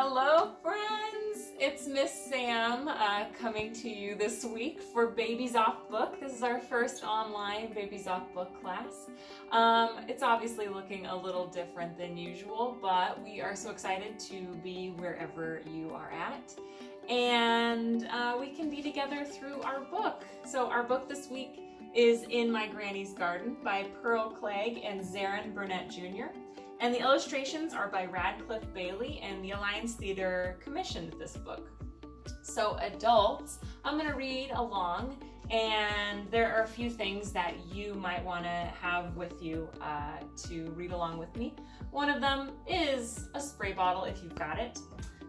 Hello friends, it's Miss Sam coming to you this week for Babies Off Book. This is our first online Babies Off Book class. It's obviously looking a little different than usual, but we are so excited to be wherever you are at. And we can be together through our book. So our book this week is In My Granny's Garden by Pearl Clegg and Zaron Burnett Jr. And the illustrations are by Radcliffe Bailey, and the Alliance Theater commissioned this book. So adults, I'm going to read along, and there are a few things that you might want to have with you to read along with me. One of them is a spray bottle if you've got it.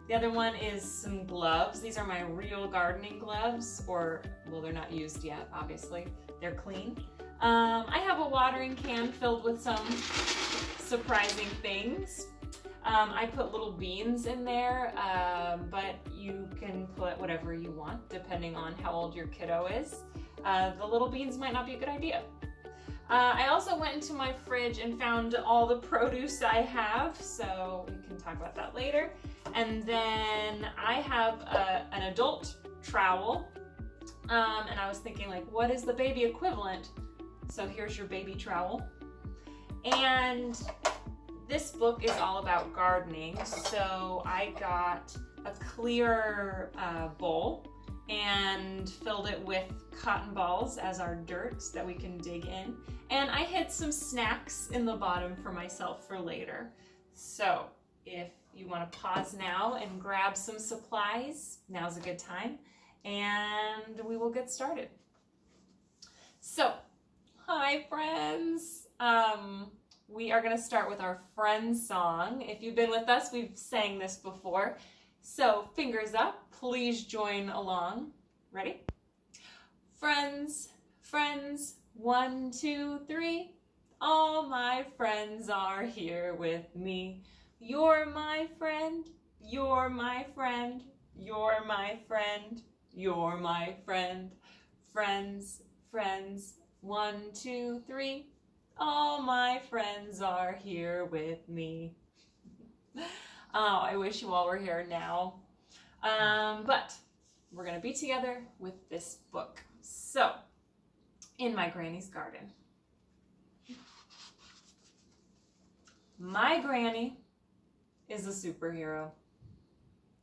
The other one is some gloves. These are my real gardening gloves, or, well, they're not used yet, obviously. They're clean. I have a watering can filled with some surprising things. I put little beans in there, but you can put whatever you want depending on how old your kiddo is. The little beans might not be a good idea. I also went into my fridge and found all the produce I have, so we can talk about that later. And then I have an adult trowel, and I was thinking, like, what is the baby equivalent? So here's your baby trowel. And this book is all about gardening, so I got a clear bowl and filled it with cotton balls as our dirt that we can dig in. And I hid some snacks in the bottom for myself for later. So if you want to pause now and grab some supplies, now's a good time, and we will get started. So, hi friends! We are going to start with our Friends song. If you've been with us, we've sang this before. So, fingers up, please join along. Ready? Friends, friends, 1, 2, 3. All my friends are here with me. You're my friend, you're my friend, you're my friend, you're my friend. Friends, friends, 1, 2, 3. All my friends are here with me. Oh, I wish you all were here now. But we're going to be together with this book. So, In My Granny's Garden. My granny is a superhero.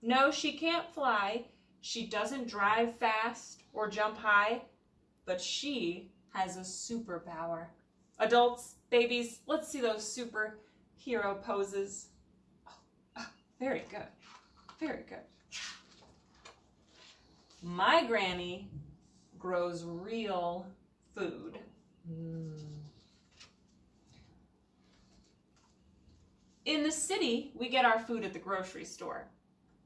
No, she can't fly. She doesn't drive fast or jump high, but she has a superpower. Adults, babies, let's see those superhero poses. Oh, very good, very good. My granny grows real food. In the city, we get our food at the grocery store,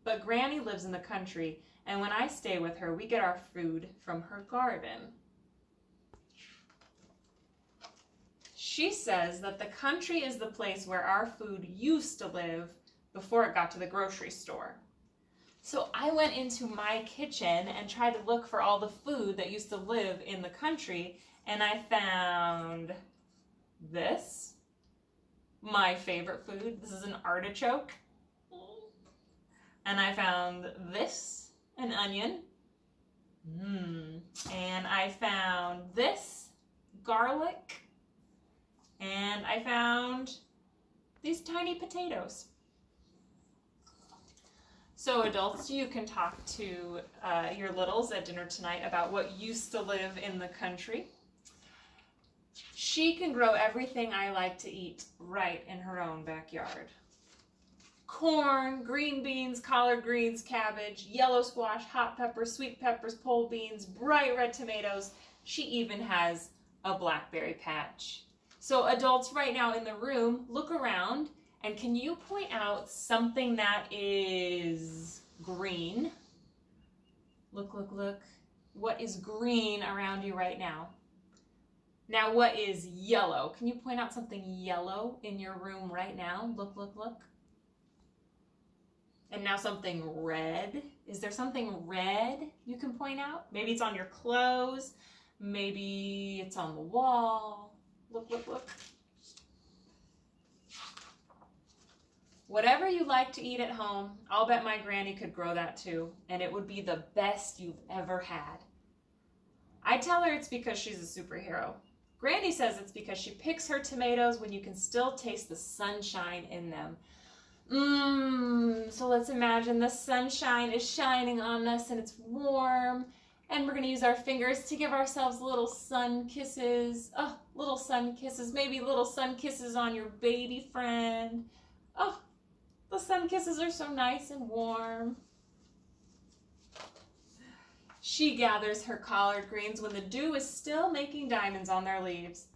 but Granny lives in the country, and when I stay with her, we get our food from her garden. She says that the country is the place where our food used to live before it got to the grocery store. So I went into my kitchen and tried to look for all the food that used to live in the country, and I found this, my favorite food. This is an artichoke. And I found this, an onion. And I found this, garlic. And I found these tiny potatoes. So adults, you can talk to your littles at dinner tonight about what used to live in the country. She can grow everything I like to eat right in her own backyard. Corn, green beans, collard greens, cabbage, yellow squash, hot peppers, sweet peppers, pole beans, bright red tomatoes. She even has a blackberry patch. So adults right now in the room, look around, and can you point out something that is green? Look, look, look. What is green around you right now? Now what is yellow? Can you point out something yellow in your room right now? Look, look, look. And now something red. Is there something red you can point out? Maybe it's on your clothes. Maybe it's on the wall. Look, look, look. Whatever you like to eat at home, I'll bet my granny could grow that too, and it would be the best you've ever had. I tell her it's because she's a superhero. Granny says it's because she picks her tomatoes when you can still taste the sunshine in them. So let's imagine the sunshine is shining on us and it's warm, and we're going to use our fingers to give ourselves little sun kisses. Oh, little sun kisses, maybe little sun kisses on your baby friend. Oh, the sun kisses are so nice and warm. She gathers her collard greens when the dew is still making diamonds on their leaves.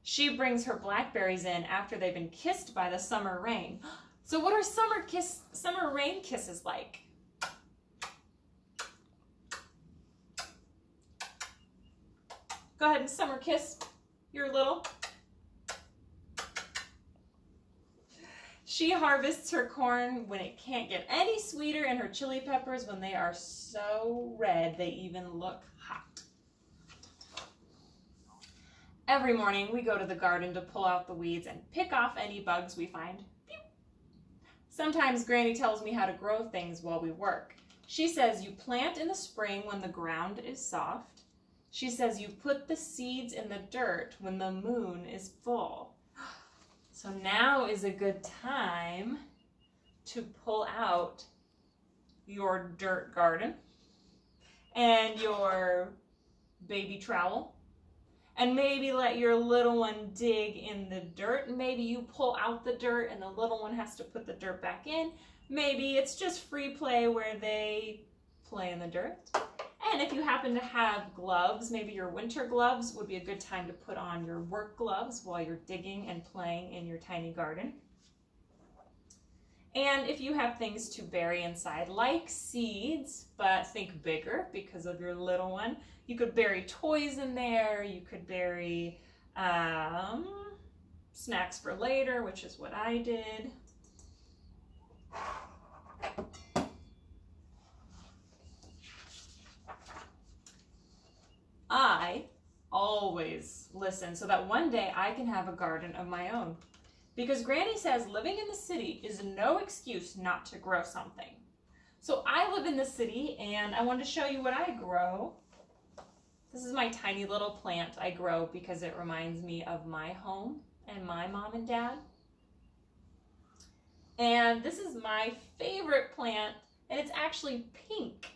She brings her blackberries in after they've been kissed by the summer rain. So what are summer rain kisses like? Go ahead and summer kiss your little. She harvests her corn when it can't get any sweeter, and her chili peppers when they are so red they even look hot. Every morning we go to the garden to pull out the weeds and pick off any bugs we find. Sometimes Granny tells me how to grow things while we work. She says you plant in the spring when the ground is soft. She says you put the seeds in the dirt when the moon is full. So now is a good time to pull out your dirt garden and your baby trowel, and maybe let your little one dig in the dirt. Maybe you pull out the dirt and the little one has to put the dirt back in. Maybe it's just free play where they play in the dirt. And if you happen to have gloves, maybe your winter gloves would be a good time to put on your work gloves while you're digging and playing in your tiny garden. And if you have things to bury inside, like seeds, but think bigger because of your little one, you could bury toys in there. You could bury snacks for later, which is what I did. I always listen so that one day I can have a garden of my own. Because Granny says living in the city is no excuse not to grow something. So I live in the city and I wanted to show you what I grow. This is my tiny little plant I grow because it reminds me of my home and my mom and dad. And this is my favorite plant, and it's actually pink.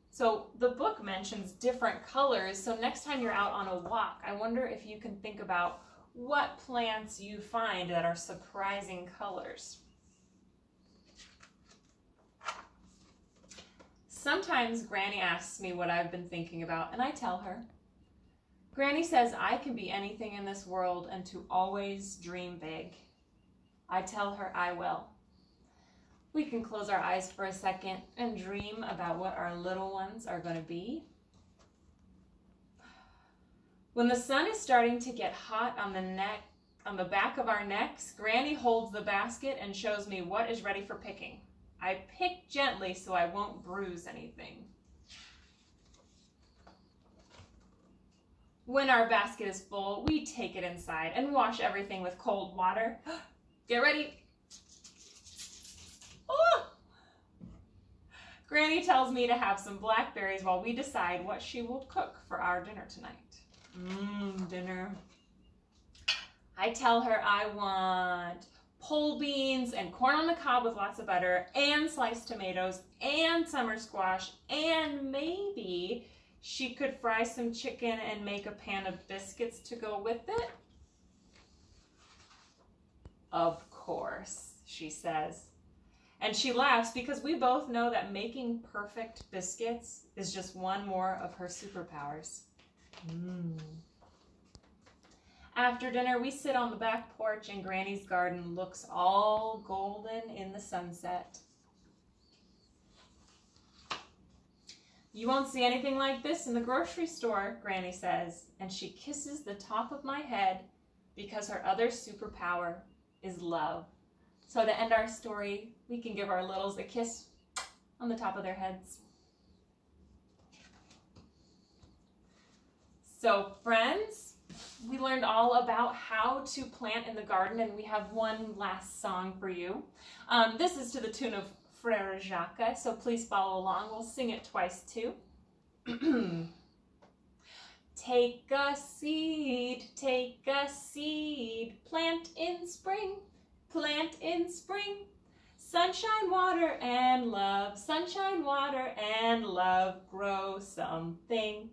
So the book mentions different colors, so next time you're out on a walk, I wonder if you can think about what plants you find that are surprising colors. Sometimes Granny asks me what I've been thinking about, and I tell her. Granny says I can be anything in this world and to always dream big. I tell her I will. We can close our eyes for a second and dream about what our little ones are going to be. When the sun is starting to get hot on the back of our necks, Granny holds the basket and shows me what is ready for picking. I pick gently so I won't bruise anything. When our basket is full, we take it inside and wash everything with cold water. Get ready. Oh! Granny tells me to have some blackberries while we decide what she will cook for our dinner tonight. Dinner. I tell her I want pole beans and corn on the cob with lots of butter and sliced tomatoes and summer squash, and maybe she could fry some chicken and make a pan of biscuits to go with it. Of course, she says. And she laughs because we both know that making perfect biscuits is just one more of her superpowers. After dinner, we sit on the back porch and Granny's garden looks all golden in the sunset. You won't see anything like this in the grocery store, Granny says, and she kisses the top of my head because her other superpower is love. So to end our story, we can give our littles a kiss on the top of their heads. So friends, we learned all about how to plant in the garden, and we have one last song for you. This is to the tune of Frère Jacques, so please follow along. We'll sing it twice too. Take a seed, plant in spring, sunshine, water, and love, sunshine, water, and love, grow something,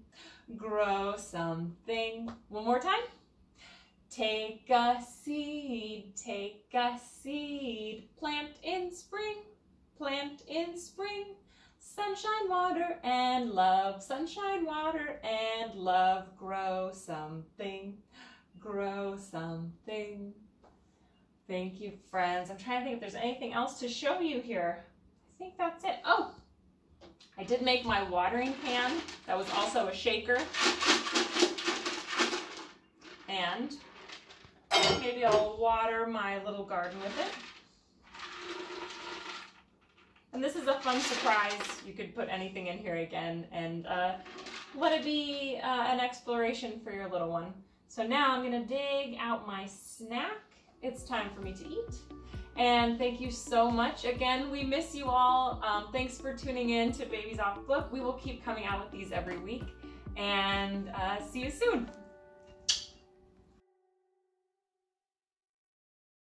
grow something. One more time. Take a seed, plant in spring, sunshine, water, and love, sunshine, water, and love, grow something, grow something. Thank you, friends. I'm trying to think if there's anything else to show you here. I think that's it. Oh, I did make my watering can. That was also a shaker. And maybe I'll water my little garden with it. And this is a fun surprise. You could put anything in here again and let it be an exploration for your little one. So now I'm gonna dig out my snack. It's time for me to eat. And thank you so much. Again, we miss you all. Thanks for tuning in to Babies Off Book. We will keep coming out with these every week. And see you soon.